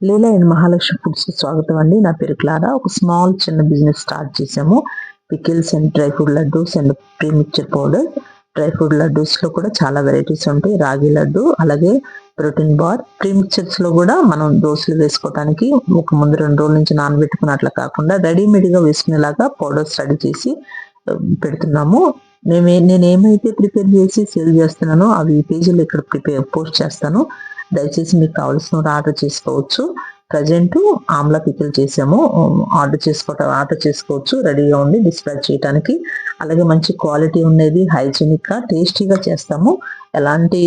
Leela and Mahalakshmi foods కి స్వాగతం అండి. నా పేరు క్లారా. ఒక చిన్న బిజినెస్ స్టార్ట్ చేసాము. Pickles and dry fruit laddoos and pre mixture powder. Dry fruit laddoos లో కూడా చాలా వెరైటీస్ ఉంటాయి. రాగి లడ్డు, అలాగే ప్రోటీన్ బార్. ప్రీ మిక్చర్స్ లో కూడా మనం దోశలు వేసుకోవడానికి ఒక ముందు 2 రోజుల నుంచి నానబెట్టుకుని అట్లా కాకుండా రెడీమేడ్ గా వేసుకునేలాగా పౌడర్స్ రెడీ చేసి పెడుతున్నాము. నేను ఏమైతే ప్రిపేర్ చేసి సేల్ చేస్తున్నానో అవి పేజీలో ఇక్కడ పోస్ట్ చేస్తాను. దయచేసి మీకు కావాల్సిన ఆర్డర్ చేసుకోవచ్చు. ప్రజెంట్ ఆమ్లా పికిల్ చేసాము. ఆర్డర్ చేసుకోవచ్చు. రెడీగా ఉంది డిస్పాచ్ చేయడానికి. అలాగే మంచి క్వాలిటీ ఉండేది, హైజీనిక్ గా టేస్టీగా చేస్తాము. ఎలాంటి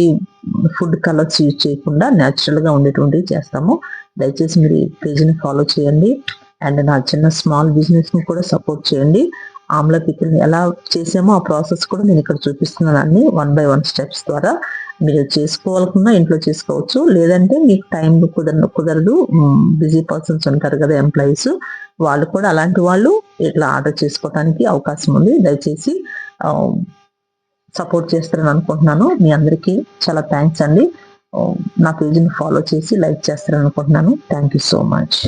ఫుడ్ కలర్స్ యూజ్ చేయకుండా న్యాచురల్ గా ఉండేటువంటివి చేస్తాము. దయచేసి మీరు ఈ పేజీని ఫాలో చేయండి అండ్ నా స్మాల్ బిజినెస్ ని కూడా సపోర్ట్ చేయండి. ఆమ్లా పికిల్ని ఎలా చేసామో ఆ ప్రాసెస్ కూడా నేను ఇక్కడ చూపిస్తున్నాను. అన్ని 1 by 1 స్టెప్స్ ద్వారా మీరు చేసుకోవాలనుకున్నా ఇంట్లో చేసుకోవచ్చు. లేదంటే మీకు టైం కుదరదు, బిజీ పర్సన్స్ ఉంటారు కదా ఎంప్లాయీస్, వాళ్ళు కూడా అలాంటి వాళ్ళు ఇట్లా ఆర్డర్ చేసుకోవడానికి అవకాశం ఉంది. దయచేసి సపోర్ట్ చేస్తారని అనుకుంటున్నాను. మీ అందరికీ చాలా థ్యాంక్స్ అండి. నా పేజీని ఫాలో చేసి లైక్ చేస్తారని అనుకుంటున్నాను. Thank you so much.